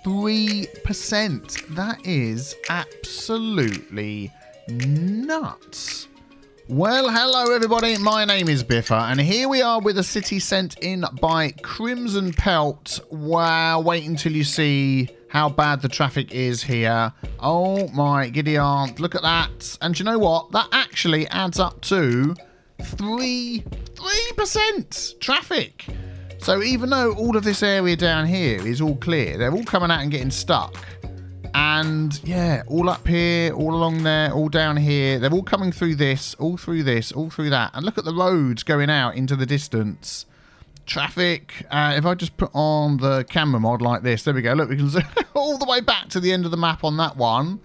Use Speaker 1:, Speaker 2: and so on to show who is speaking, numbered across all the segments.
Speaker 1: 3%. That is absolutely nuts. Well, hello everybody, my name is Biffa, and here we are with a city sent in by CrimsonPelt. Wow, wait until you see how bad the traffic is here. Oh my giddy aunt, look at that. And you know what? That actually adds up to 3% traffic. So even though all of this area down here is all clear, they're all coming out and getting stuck. And yeah, all up here, all along there, all down here. They're all coming through this, all through this, all through that. And look at the roads going out into the distance. Traffic. If I just put on the camera mod like this, there we go. Look, we can zoom all the way back to the end of the map on that one.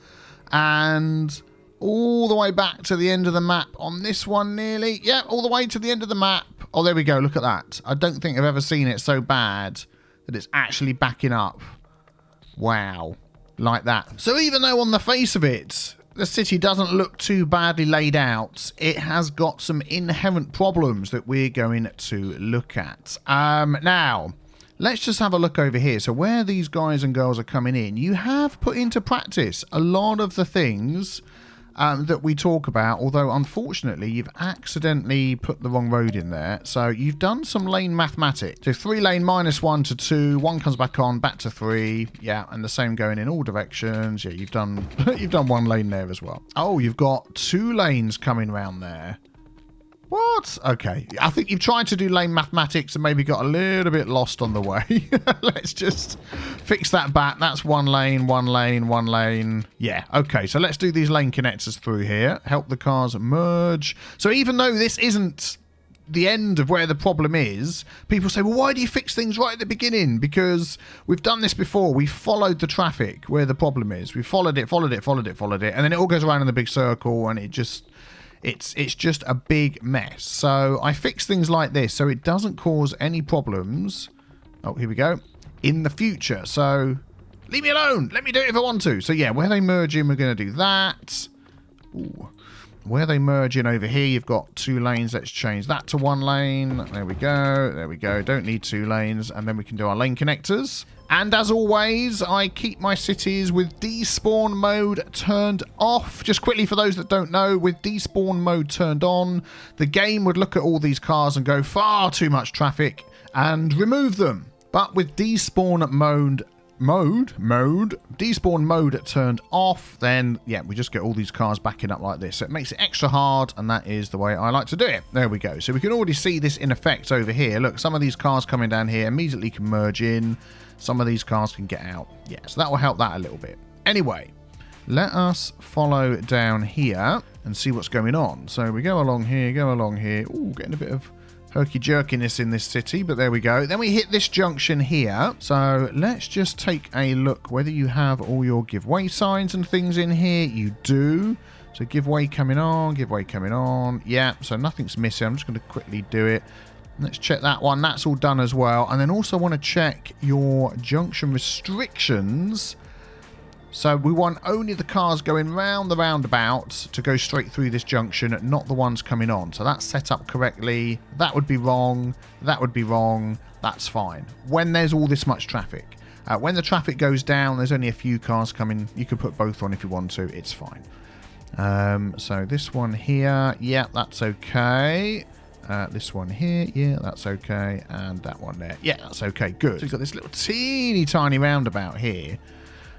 Speaker 1: And all the way back to the end of the map on this one nearly. Yeah, all the way to the end of the map. Oh, there we go. Look at that. I don't think I've ever seen it so bad that it's actually backing up. Wow. Like that. So even though on the face of it, the city doesn't look too badly laid out, it has got some inherent problems that we're going to look at. Now, let's just have a look over here. So where these guys and girls are coming in, you have put into practice a lot of the things that we talk about, although unfortunately you've accidentally put the wrong road in there. So you've done some lane mathematics. So 3 lane -1 to 2, 1 comes back on, back to 3. Yeah, and the same going in all directions. Yeah, you've done you've done 1 lane there as well. Oh, you've got 2 lanes coming round there. What? Okay. I think you've tried to do lane mathematics and maybe got a little bit lost on the way. Let's just fix that back. That's 1 lane, 1 lane, 1 lane. Yeah. Okay. So let's do these lane connectors through here. Help the cars merge. So even though this isn't the end of where the problem is, people say, well, why do you fix things right at the beginning? Because we've done this before. We followed the traffic where the problem is. We followed it, followed it, followed it, followed it. And then it all goes around in the big circle and it just... It's just a big mess. So I fix things like this so it doesn't cause any problems. Oh, here we go. In the future. So leave me alone. Let me do it if I want to. So yeah, where they merge in, we're going to do that. Ooh. Where they merge in over here, you've got 2 lanes. Let's change that to 1 lane. There we go. There we go. Don't need 2 lanes. And then we can do our lane connectors. And as always, I keep my cities with despawn mode turned off. Just quickly for those that don't know, with despawn mode turned on, the game would look at all these cars and go far too much traffic and remove them. But with despawn despawn mode turned off, then yeah, we just get all these cars backing up like this. So it makes it extra hard, and that is the way I like to do it. There we go. So we can already see this in effect over here. Look, some of these cars coming down here immediately can merge in. Some of these cars can get out. Yeah, so that will help that a little bit. Anyway, let us follow down here and see what's going on. So we go along here, go along here. Ooh, getting a bit of herky-jerkiness in this city, but there we go. Then we hit this junction here. So let's just take a look whether you have all your giveaway signs and things in here. You do. So giveaway coming on, giveaway coming on. Yeah, so nothing's missing. I'm just going to quickly do it. Let's check that one. That's all done as well. And then also want to check your junction restrictions. So we want only the cars going round the roundabout to go straight through this junction, not the ones coming on. So that's set up correctly. That would be wrong. That would be wrong. That's fine. When there's all this much traffic. When the traffic goes down, there's only a few cars coming. You could put both on if you want to. It's fine. So this one here. Yeah, that's okay. This one here, yeah, that's okay. And that one there, yeah, that's okay, good. So you've got this little teeny tiny roundabout here.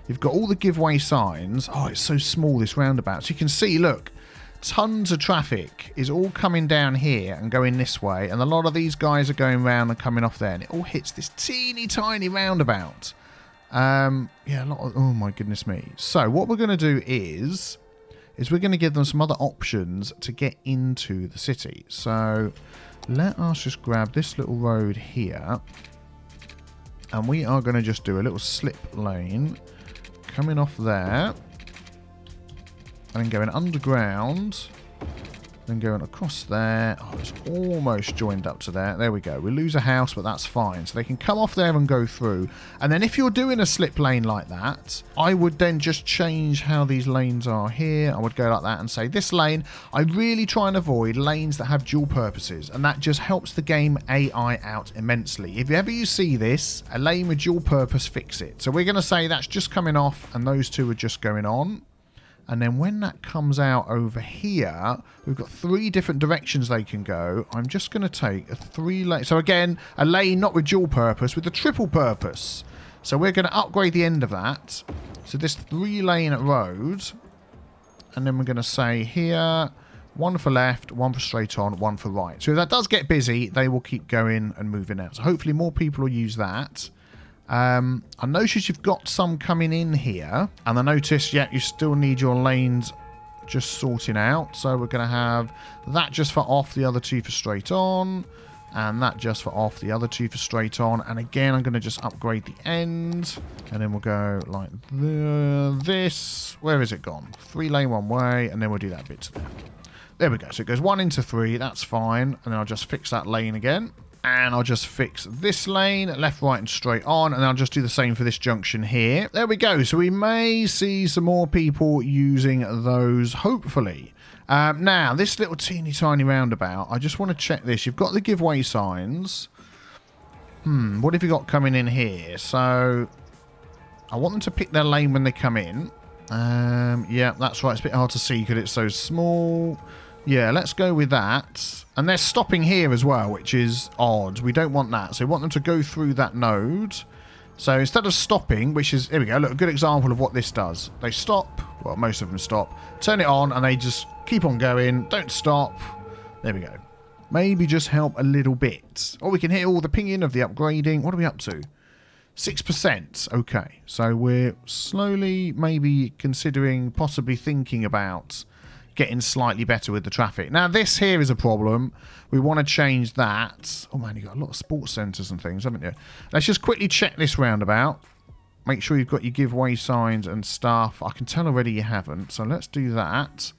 Speaker 1: You've got all the giveaway signs. Oh, it's so small, this roundabout. So you can see, look, tons of traffic is all coming down here and going this way. And a lot of these guys are going round and coming off there. And it all hits this teeny tiny roundabout. Yeah, a lot of, oh my goodness me. So what we're going to do is we're going to give them some other options to get into the city. So let us just grab this little road here. And we are going to just do a little slip lane coming off there. And then going underground Then going across there. Oh, it's almost joined up to there. There we go. We lose a house, but that's fine. So they can come off there and go through. And then if you're doing a slip lane like that, I would then just change how these lanes are here. I would go like that and say this lane. I really try and avoid lanes that have dual purposes. And that just helps the game AI out immensely. If ever you see this, a lane with dual purpose, fix it. So we're going to say that's just coming off and those two are just going on. And then when that comes out over here, we've got 3 different directions they can go. I'm just going to take a 3-lane. So again, a lane not with dual purpose, with the triple purpose. So we're going to upgrade the end of that. So this 3-lane road. And then we're going to say here, 1 for left, 1 for straight on, 1 for right. So if that does get busy, they will keep going and moving out. So hopefully more people will use that. I notice you've got some coming in here, and I notice, yeah, you still need your lanes just sorting out. So we're going to have that just for off, the other 2 for straight on, and that just for off, the other 2 for straight on. And again, I'm going to just upgrade the end, and then we'll go like this. Where is it gone? 3-lane one way, and then we'll do that bit to there. There we go. So it goes 1 into 3. That's fine. And then I'll just fix that lane again. And I'll just fix this lane, left, right, and straight on. And I'll just do the same for this junction here. There we go. So we may see some more people using those, hopefully. Now, this little teeny tiny roundabout, I just want to check this. You've got the giveaway signs. What have you got coming in here? So I want them to pick their lane when they come in. Yeah, that's right. It's a bit hard to see because it's so small. Yeah, let's go with that. And they're stopping here as well, which is odd. We don't want that. So we want them to go through that node. So instead of stopping, which is... Here we go. Look, a good example of what this does. They stop. Well, most of them stop. Turn it on, and they just keep on going. Don't stop. There we go. Maybe just help a little bit. Or we can hit all the pinging of the upgrading. What are we up to? 6%. Okay. So we're slowly maybe considering, possibly thinking about getting slightly better with the traffic. Now, this here is a problem. We want to change that. Oh, man, you've got a lot of sports centres and things, haven't you? Let's just quickly check this roundabout. Make sure you've got your giveaway signs and stuff. I can tell already you haven't, so let's do that.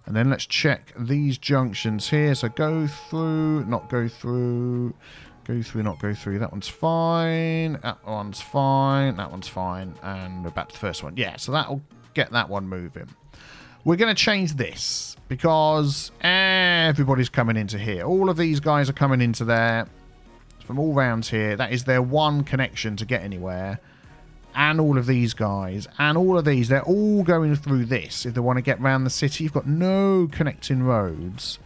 Speaker 1: And then let's check these junctions here. So go through, not go through, go through, not go through. That one's fine. That one's fine. That one's fine. And we're back to the first one. Yeah, so that'll get that one moving. We're going to change this because everybody's coming into here. All of these guys are coming into there from all rounds here. That is their one connection to get anywhere. And all of these guys and all of these, they're all going through this. If they want to get around the city, you've got no connecting roads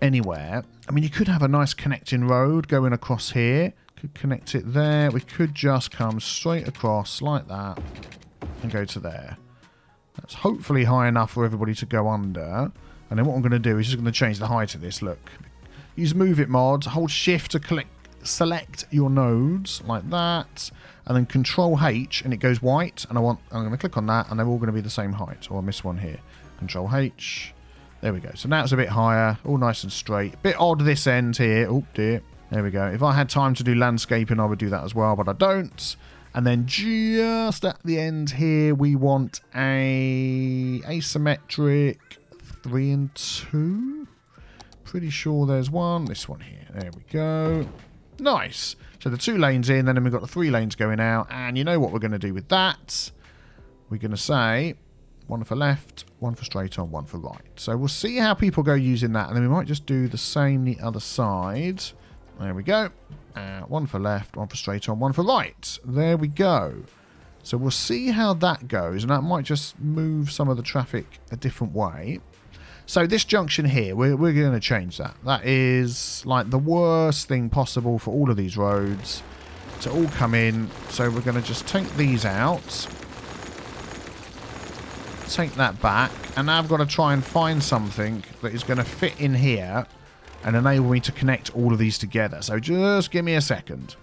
Speaker 1: anywhere. I mean, you could have a nice connecting road going across here. Could connect it there. We could just come straight across like that and go to there. That's hopefully high enough for everybody to go under. And then what I'm going to do is just going to change the height of this. Look. Use Move It mod. Hold Shift to select your nodes like that. And then Control H and it goes white. And I'm going to click on that and they're all going to be the same height. Oh, I missed one here. Control H. There we go. So now it's a bit higher. All nice and straight. Bit odd this end here. Oh, dear. There we go. If I had time to do landscaping, I would do that as well. But I don't. And then just at the end here, we want a asymmetric 3 and 2. Pretty sure there's one. This one here. There we go. Nice. So the 2 lanes in, then we've got the 3 lanes going out. And you know what we're going to do with that? We're going to say 1 for left, 1 for straight on, 1 for right. So we'll see how people go using that. And then we might just do the same the other side. There we go. 1 for left, 1 for straight on, 1 for right. There we go. So we'll see how that goes. And that might just move some of the traffic a different way. So this junction here, we're going to change that. That is like the worst thing possible for all of these roads to all come in. So we're going to just take these out. Take that back. And now I've got to try and find something that is going to fit in here and enable me to connect all of these together. So just give me a second.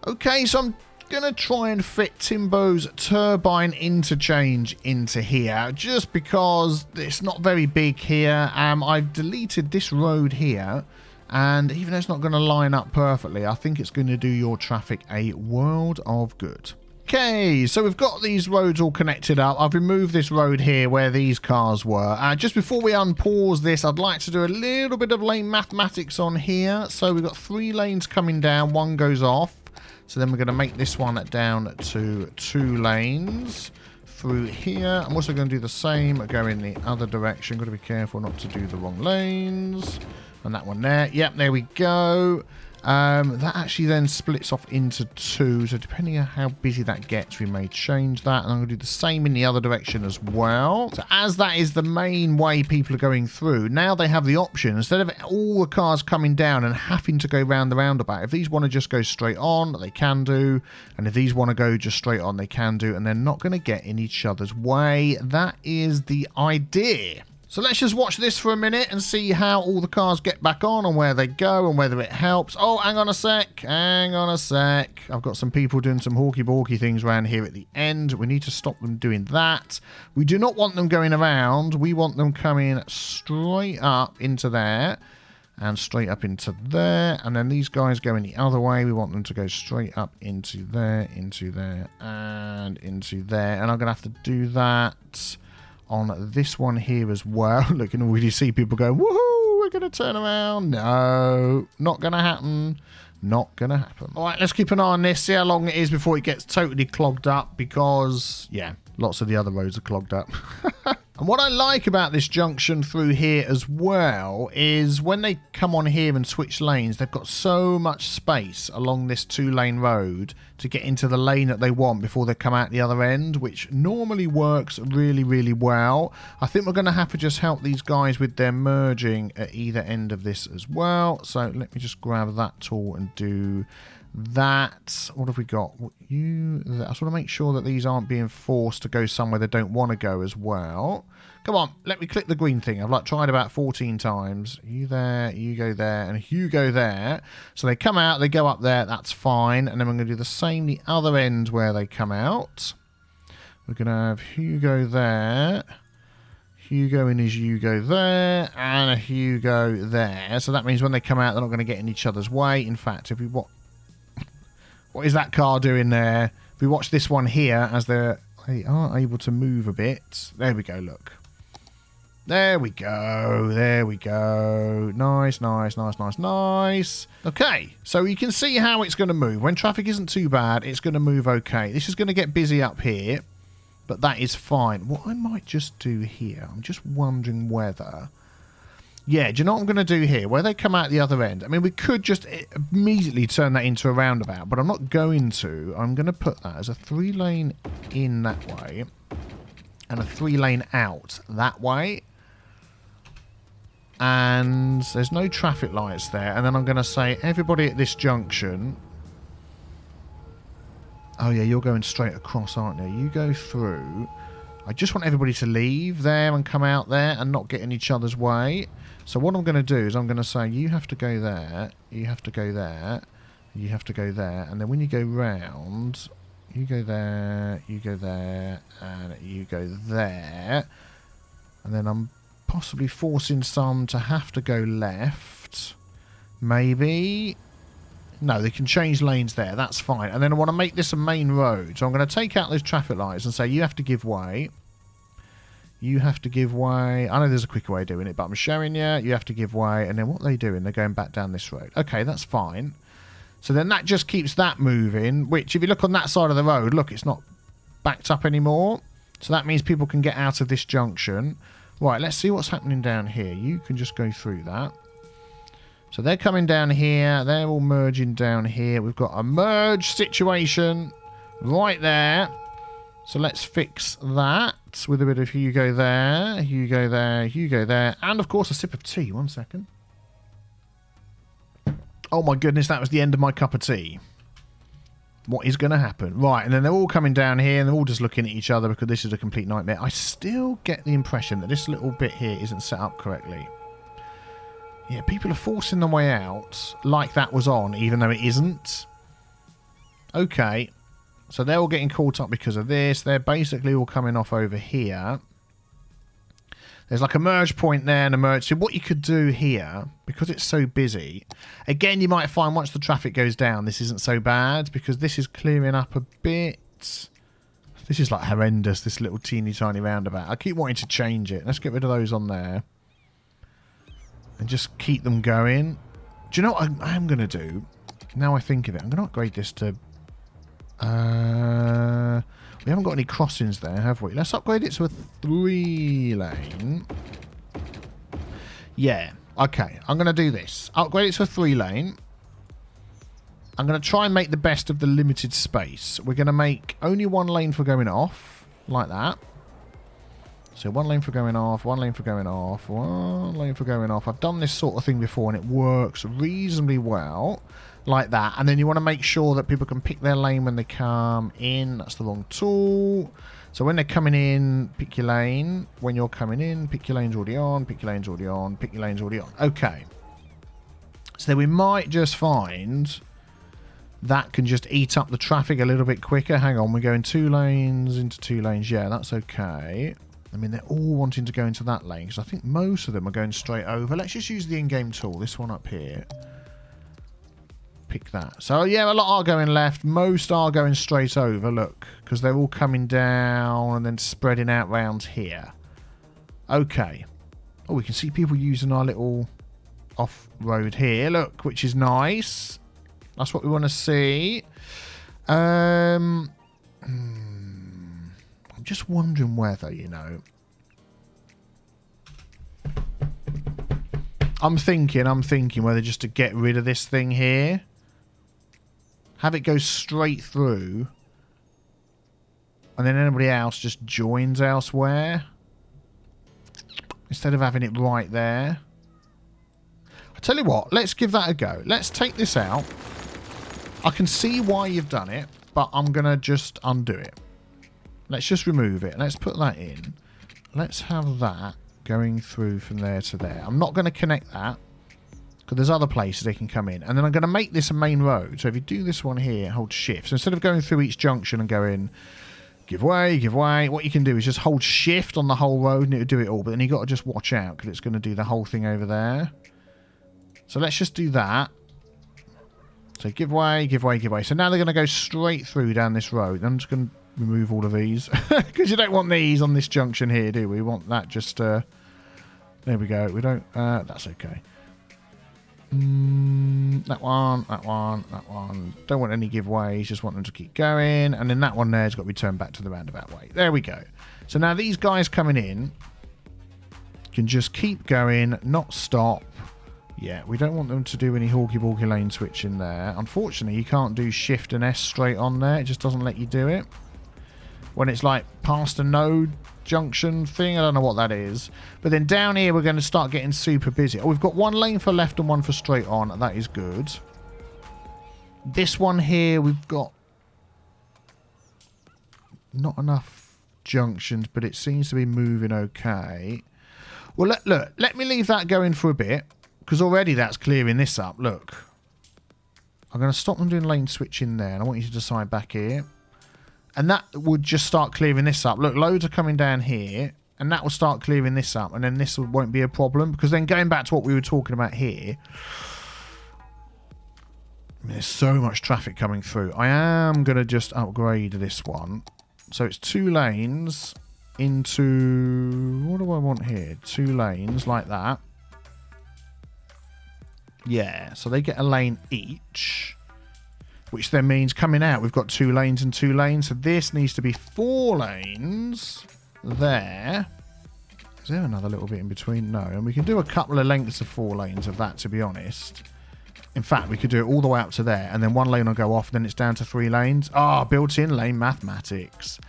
Speaker 1: Okay, so I'm going to try and fit Timbo's turbine interchange into here, just because it's not very big here. I've deleted this road here, and even though it's not going to line up perfectly, I think it's going to do your traffic a world of good. Okay, so we've got these roads all connected up. I've removed this road here where these cars were. Just before we unpause this, I'd like to do a little bit of lane mathematics on here. So we've got 3 lanes coming down, 1 goes off. So then we're going to make this one down to 2 lanes through here. I'm also going to do the same, go in the other direction. Got to be careful not to do the wrong lanes. And that one there. Yep, there we go. That actually then splits off into 2, so depending on how busy that gets, we may change that, and I'm going to do the same in the other direction as well. So as that is the main way people are going through, now they have the option, instead of all the cars coming down and having to go round the roundabout, if these want to just go straight on, they can do, and if these want to go just straight on, they can do, and they're not going to get in each other's way. That is the idea. So let's just watch this for a minute and see how all the cars get back on and where they go and whether it helps. Oh, hang on a sec. Hang on a sec. I've got some people doing some hawky-balky things around here at the end. We need to stop them doing that. We do not want them going around. We want them coming straight up into there and straight up into there. And then these guys going the other way. We want them to go straight up into there, and into there. And I'm going to have to do that on this one here as well. Look, and already see people going, woohoo, we're going to turn around. No, not going to happen. Not going to happen. All right, let's keep an eye on this, see how long it is before it gets totally clogged up, because, yeah, lots of the other roads are clogged up. And what I like about this junction through here as well is when they come on here and switch lanes, they've got so much space along this 2-lane road to get into the lane that they want before they come out the other end, which normally works really, really well. I think we're going to have to just help these guys with their merging at either end of this as well. So let me just grab that tool and do that. What have we got? I just want to make sure that these aren't being forced to go somewhere they don't want to go as well. Come on, let me click the green thing. I've tried about 14 times. You there, you go there, and you go there. So they come out, they go up there, that's fine. And then we're going to do the same the other end where they come out. We're going to have Hugo there. Hugo in his Hugo there, and a Hugo there. So that means when they come out, they're not going to get in each other's way. In fact, if we what is that car doing there? If we watch this one here, as they are able to move a bit. There we go, look. There we go. There we go. Nice, nice, nice, nice, nice. Okay, so you can see how it's going to move. When traffic isn't too bad, it's going to move okay. This is going to get busy up here, but that is fine. What I might just do here, I'm just wondering whether... Yeah, do you know what I'm going to do here? Where they come out the other end. I mean, we could just immediately turn that into a roundabout, but I'm not going to. I'm going to put that as a 3-lane in that way and a 3-lane out that way. And there's no traffic lights there. And then I'm going to say, everybody at this junction... Oh, yeah, you're going straight across, aren't you? You go through. I just want everybody to leave there and come out there and not get in each other's way. So what I'm going to do is I'm going to say, you have to go there, you have to go there, you have to go there. And then when you go round, you go there, and you go there. And then I'm possibly forcing some to have to go left. Maybe... No, they can change lanes there. That's fine. And then I want to make this a main road. So I'm going to take out those traffic lights and say, you have to give way. You have to give way. I know there's a quicker way of doing it, but I'm showing you. You have to give way. And then what are they doing? They're going back down this road. Okay, that's fine. So then that just keeps that moving, which if you look on that side of the road, look, it's not backed up anymore. So that means people can get out of this junction. Right, let's see what's happening down here. You can just go through that. So they're coming down here. They're all merging down here. We've got a merge situation right there. So let's fix that with a bit of Hugo there, Hugo there, Hugo there. And, of course, a sip of tea. 1 second. Oh, my goodness. That was the end of my cup of tea. What is going to happen? Right, and then they're all coming down here and they're all just looking at each other because this is a complete nightmare. I still get the impression that this little bit here isn't set up correctly. Yeah, people are forcing their way out like that was on, even though it isn't. Okay. So they're all getting caught up because of this. They're basically all coming off over here. There's like a merge point there and a merge. So what you could do here, because it's so busy, again, you might find once the traffic goes down, this isn't so bad because this is clearing up a bit This is like horrendous, this little teeny tiny roundabout. I keep wanting to change it. Let's get rid of those on there. And just keep them going. Do you know what I am going to do? Now I think of it, I'm going to upgrade this to... we haven't got any crossings there, have we? Let's upgrade it to a 3-lane. Yeah, okay. I'm going to do this. Upgrade it to a 3-lane. I'm going to try and make the best of the limited space. We're going to make only 1 lane for going off, like that. So 1 lane for going off, 1 lane for going off, 1 lane for going off. I've done this sort of thing before and it works reasonably well, like that. And then you want to make sure that people can pick their lane when they come in. That's the wrong tool. So when they're coming in, pick your lane. When you're coming in, pick your lane's already on, pick your lane's already on, pick your lane's already on. Okay. So then we might just find... that can just eat up the traffic a little bit quicker. Hang on, we're going 2 lanes into 2 lanes. Yeah, that's okay. I mean, they're all wanting to go into that lane because I think most of them are going straight over. Let's just use the in-game tool. This one up here. Pick that. So, yeah, a lot are going left. Most are going straight over, look, because they're all coming down and then spreading out round here. Okay. Oh, we can see people using our little off-road here, look, which is nice. That's what we want to see. I'm just wondering whether, you know... I'm thinking whether just to get rid of this thing here. Have it go straight through. And then anybody else just joins elsewhere. Instead of having it right there. I tell you what, let's give that a go. Let's take this out. I can see why you've done it, but I'm going to just undo it. Let's just remove it. Let's put that in. Let's have that going through from there to there. I'm not going to connect that because there's other places they can come in. And then I'm going to make this a main road. So if you do this one here, hold shift. So instead of going through each junction and going give way, what you can do is just hold shift on the whole road and it'll do it all. But then you've got to just watch out because it's going to do the whole thing over there. So let's just do that. So give way. So now they're going to go straight through down this road. I'm just going to remove all of these because you don't want these on this junction here, do we? We want that just... there we go. We don't... that's okay. That one. Don't want any giveaways. Just want them to keep going. And then that one there's got to be turned back to the roundabout way. There we go. So now these guys coming in can just keep going, not stop. Yeah, we don't want them to do any hawky-balky lane switching there. Unfortunately, you can't do shift and S straight on there. It just doesn't let you do it. When it's like past a node junction thing, I don't know what that is. But then down here, we're going to start getting super busy. Oh, we've got 1 lane for left and 1 for straight on. That is good. This one here, we've got not enough junctions, but it seems to be moving okay. Well, look, let me leave that going for a bit. Because already that's clearing this up. Look. I'm going to stop them doing lane switching there. And I want you to decide back here. And that would just start clearing this up. Look, loads are coming down here. And that will start clearing this up. And then this won't be a problem. Because then going back to what we were talking about here. I mean, there's so much traffic coming through. I am going to just upgrade this one. So it's 2 lanes into... What do I want here? 2 lanes like that. Yeah, so they get a lane each, which then means coming out, we've got 2 lanes and 2 lanes. So this needs to be 4 lanes there. Is there another little bit in between? No, and we can do a couple of lengths of 4 lanes of that, to be honest. In fact, we could do it all the way up to there, and then 1 lane will go off, and then it's down to 3 lanes. Ah, built-in lane mathematics.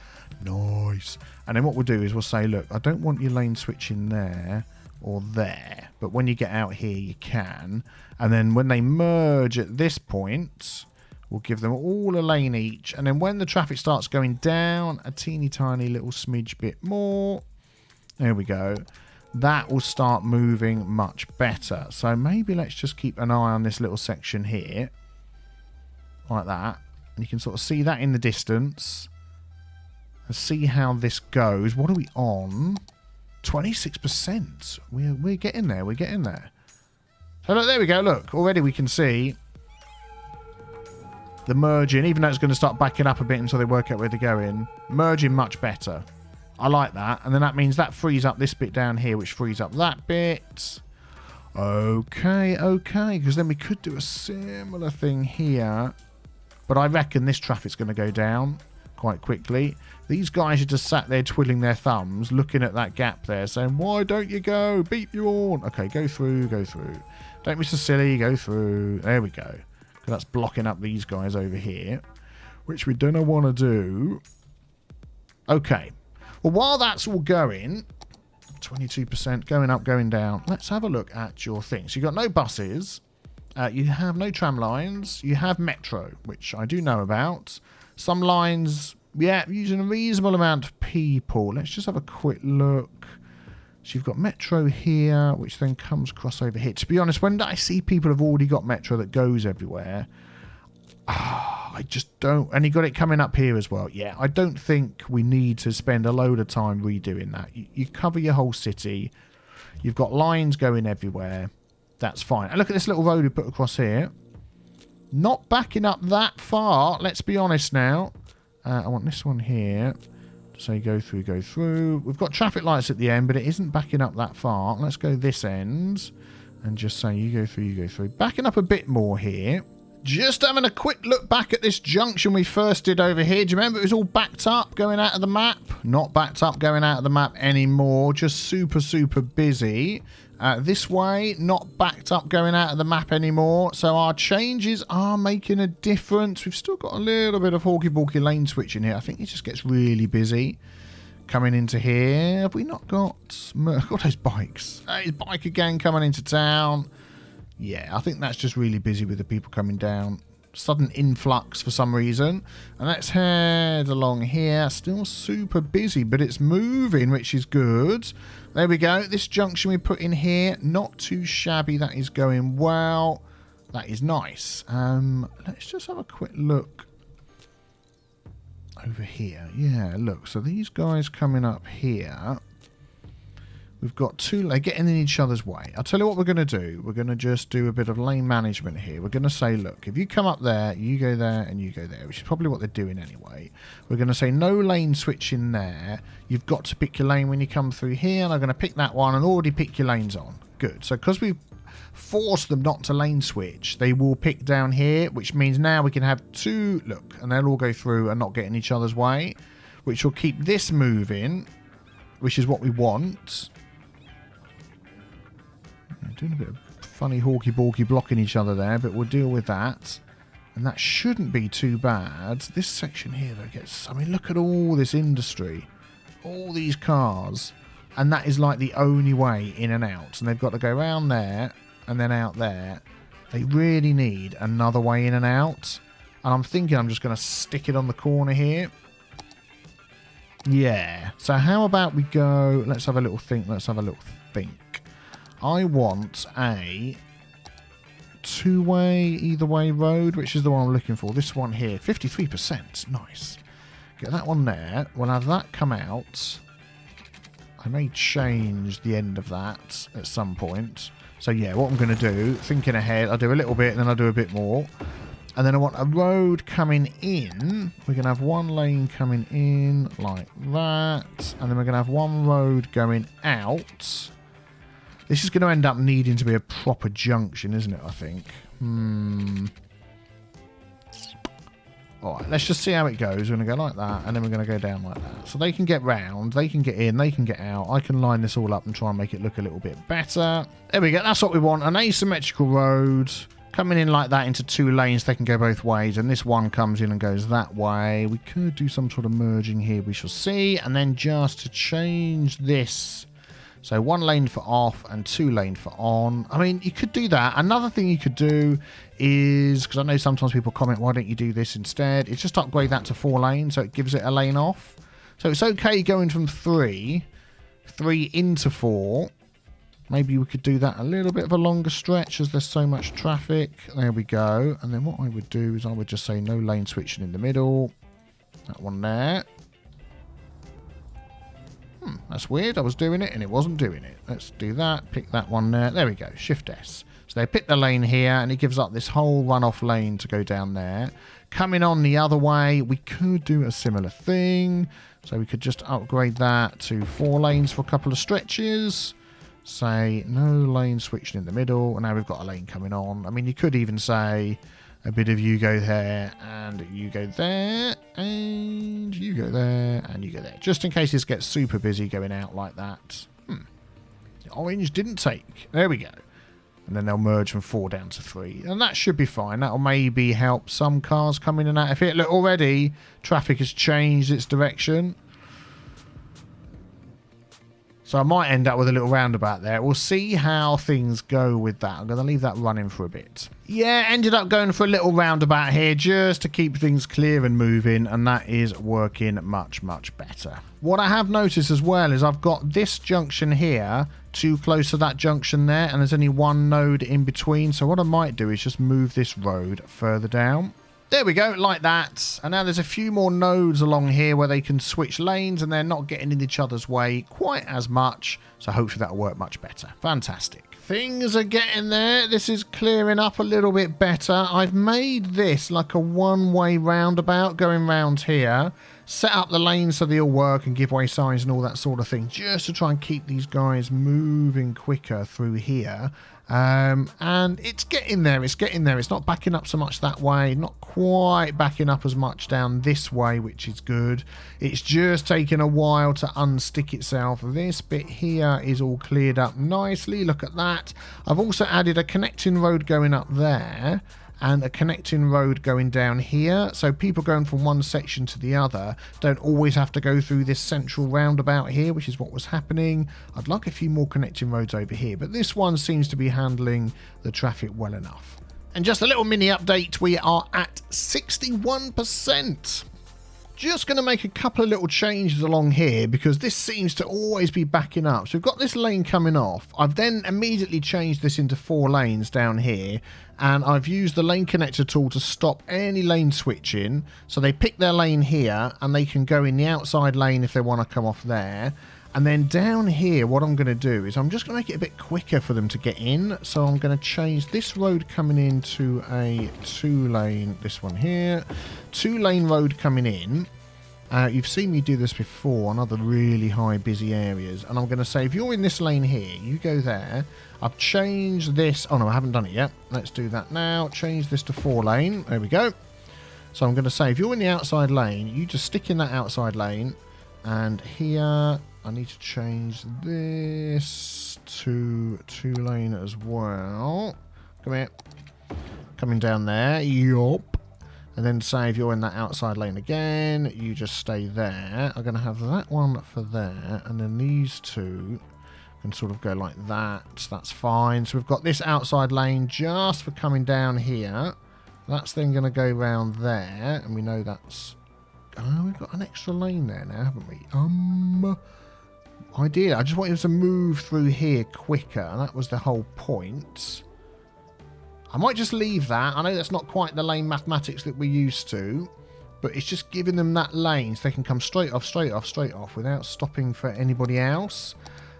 Speaker 1: Nice. And then what we'll do is we'll say, look, I don't want your lane switching there or there, but when you get out here you can, and then when they merge at this point we'll give them all a lane each, and then when the traffic starts going down a teeny tiny little smidge bit more, there we go, that will start moving much better. So maybe let's just keep an eye on this little section here like that, and you can sort of see that in the distance and see how this goes. What are we on? 26%. We're getting there. We're getting there. So look, there we go. Look, already we can see The merging, even though it's going to start backing up a bit until they work out where they're going, merging much better. I like that. And then that means that frees up this bit down here, which frees up that bit. Okay, okay. Because then we could do a similar thing here. But I reckon this traffic's going to go down quite quickly. These guys are just sat there twiddling their thumbs, looking at that gap there, saying, why don't you go? Beep your horn. Okay, go through, go through. Don't be so silly, go through. There we go. That's blocking up these guys over here, which we don't want to do. Okay. Well, while that's all going, 22% going up, going down, let's have a look at your thing. So you've got no buses. You have no tram lines. You have metro, which I do know about. Some lines, yeah, using a reasonable amount of people. Let's just have a quick look. So you've got metro here, which then comes across over here. To be honest, when I see people have already got metro that goes everywhere, I just don't... And you got it coming up here as well. Yeah, I don't think we need to spend a load of time redoing that. You cover your whole city. You've got lines going everywhere. That's fine. And look at this little road we put across here. Not backing up that far. Let's be honest now. I want this one here. So you go through, go through. We've got traffic lights at the end, but it isn't backing up that far. Let's go this end and just say you go through, you go through. Backing up a bit more here. Just having a quick look back at this junction we first did over here. Do you remember it was all backed up going out of the map? Not backed up going out of the map anymore. Just super, super busy. This way, not backed up going out of the map anymore. So our changes are making a difference. We've still got a little bit of hawky-balky lane switching here. I think it just gets really busy coming into here. Have we not got... God, those bikes. There's bike again coming into town. Yeah, I think that's just really busy with the people coming down. Sudden influx for some reason. And let's head along here. Still super busy, but it's moving, which is good. There we go. This junction we put in here, not too shabby. That is going well. That is nice. Let's just have a quick look over here. Yeah, look. So these guys coming up here. We've got two, they're getting in each other's way. I'll tell you what we're going to do. We're going to just do a bit of lane management here. We're going to say, look, if you come up there, you go there, and you go there, which is probably what they're doing anyway. We're going to say no lane switching there. You've got to pick your lane when you come through here, and I'm going to pick that one and already pick your lanes on. Good. So because we've forced them not to lane switch, they will pick down here, which means now we can have two, look, and they'll all go through and not get in each other's way, which will keep this moving, which is what we want. Doing a bit of funny hawky-balky blocking each other there, but we'll deal with that. And that shouldn't be too bad. This section here, though, gets... I mean, look at all this industry. All these cars. And that is like the only way in and out. And they've got to go around there and then out there. They really need another way in and out. And I'm thinking I'm just going to stick it on the corner here. Yeah. So how about we go... Let's have a little think. Let's have a little think. I want a two-way, either-way road, which is the one I'm looking for. This one here, 53%. Nice. Get that one there. We'll have that come out. I may change the end of that at some point. So, yeah, what I'm going to do, thinking ahead, I'll do a little bit and then I'll do a bit more. And then I want a road coming in. We're going to have one lane coming in like that. And then we're going to have one road going out. This is going to end up needing to be a proper junction, isn't it, I think? Alright, let's just see how it goes. We're going to go like that, and then we're going to go down like that. So they can get round, they can get in, they can get out. I can line this all up and try and make it look a little bit better. There we go, that's what we want. An asymmetrical road. Coming in like that into two lanes, they can go both ways, and this one comes in and goes that way. We could do some sort of merging here, we shall see. And then just to change this... So one lane for off and two lane for on. I mean, you could do that. Another thing you could do is, because I know sometimes people comment, why don't you do this instead? It's just upgrade that to 4 lanes, so it gives it a lane off. So it's okay going from 3 into 4. Maybe we could do that a little bit of a longer stretch as there's so much traffic. There we go. And then what I would do is I would just say no lane switching in the middle. That one there. That's weird. I was doing it and it wasn't doing it. Let's do that. Pick that one there. There we go. Shift S. So they pick the lane here and it gives up this whole runoff lane to go down there. Coming on the other way, we could do a similar thing. So we could just upgrade that to 4 lanes for a couple of stretches. Say no lane switching in the middle. And now we've got a lane coming on. I mean, you could even say a bit of you go there and you go there and you go there and you go there. Just in case this gets super busy going out like that. The orange didn't take. There we go. And then they'll merge from 4 down to 3. And that should be fine. That'll maybe help some cars come in and out of it. Look, already traffic has changed its direction. So I might end up with a little roundabout there. We'll see how things go with that. I'm going to leave that running for a bit. Yeah, ended up going for a little roundabout here just to keep things clear and moving. And that is working much, much better. What I have noticed as well is I've got this junction here too close to that junction there. And there's only one node in between. So what I might do is just move this road further down. There we go, like that. And now there's a few more nodes along here where they can switch lanes and they're not getting in each other's way quite as much. So hopefully that'll work much better. Fantastic. Things are getting there. This is clearing up a little bit better. I've made this like a one-way roundabout going round here. Set up the lanes so they all work and give way signs and all that sort of thing. Just to try and keep these guys moving quicker through here. And it's getting there. It's getting there. It's not backing up so much that way. Not quite backing up as much down this way, which is good. It's just taking a while to unstick itself. This bit here is all cleared up nicely. Look at that. I've also added a connecting road going up there and a connecting road going down here. So people going from one section to the other don't always have to go through this central roundabout here, which is what was happening. I'd like a few more connecting roads over here, but this one seems to be handling the traffic well enough. And just a little mini update, we are at 61%. Just going to make a couple of little changes along here because this seems to always be backing up. So we've got this lane coming off. I've then immediately changed this into 4 lanes down here. And I've used the lane connector tool to stop any lane switching. So they pick their lane here and they can go in the outside lane if they want to come off there. And then down here, what I'm going to do is I'm just going to make it a bit quicker for them to get in. So I'm going to change this road coming into a 2-lane, this one here, 2-lane road coming in. You've seen me do this before on other really high busy areas. And I'm going to say, if you're in this lane here, you go there. I've changed this. Oh, no, I haven't done it yet. Let's do that now. Change this to 4-lane. There we go. So I'm going to say, if you're in the outside lane, you just stick in that outside lane. And here, I need to change this to 2-lane as well. Come here. Coming down there. Yup. And then say if you're in that outside lane again, you just stay there. I'm going to have that one for there. And then these two can sort of go like that. That's fine. So we've got this outside lane just for coming down here. That's then going to go round there. And we know that's... Oh, we've got an extra lane there now, haven't we? Idea. I just wanted to move through here quicker. That was the whole point. I might just leave that. I know that's not quite the lane mathematics that we're used to, but it's just giving them that lane so they can come straight off, straight off, straight off without stopping for anybody else.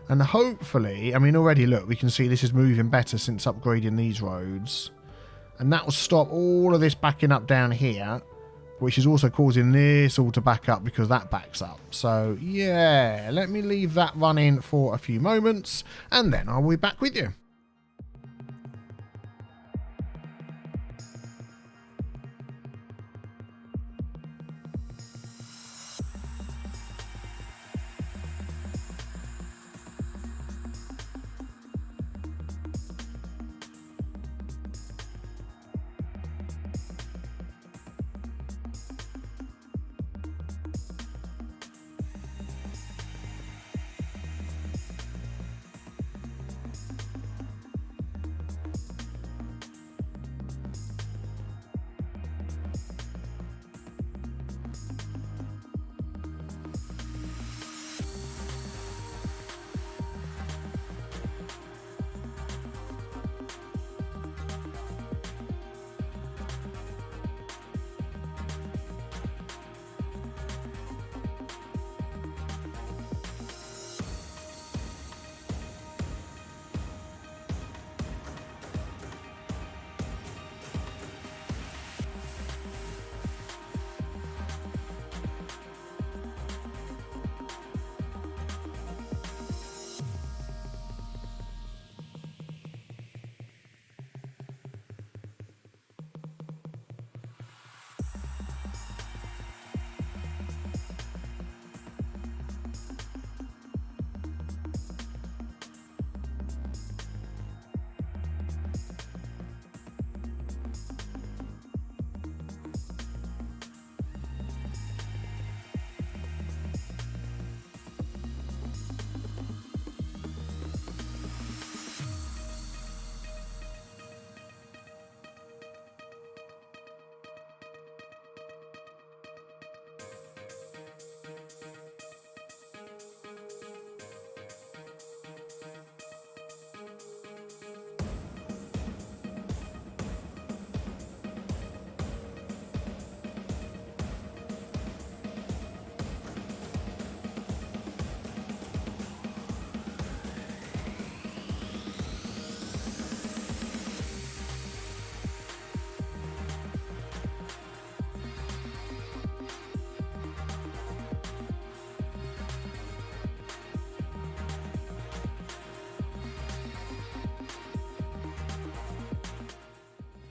Speaker 1: And hopefully, I mean, already, look, we can see this is moving better since upgrading these roads. And that will stop all of this backing up down here, which is also causing this all to back up because that backs up. So, yeah, let me leave that running for a few moments, and then I'll be back with you.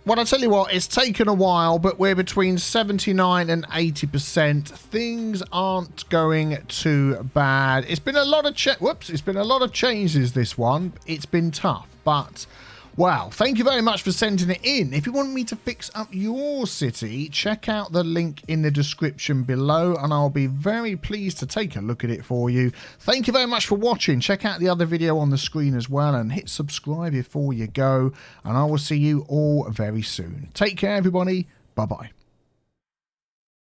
Speaker 1: Well, I tell you what, it's taken a while, but we're between 79 and 80%. Things aren't going too bad. It's been a lot of it's been a lot of changes, this one. It's been tough, but wow, thank you very much for sending it in. If you want me to fix up your city, check out the link in the description below, and I'll be very pleased to take a look at it for you. Thank you very much for watching. Check out the other video on the screen as well, and hit subscribe before you go, and I will see you all very soon. Take care, everybody. Bye-bye.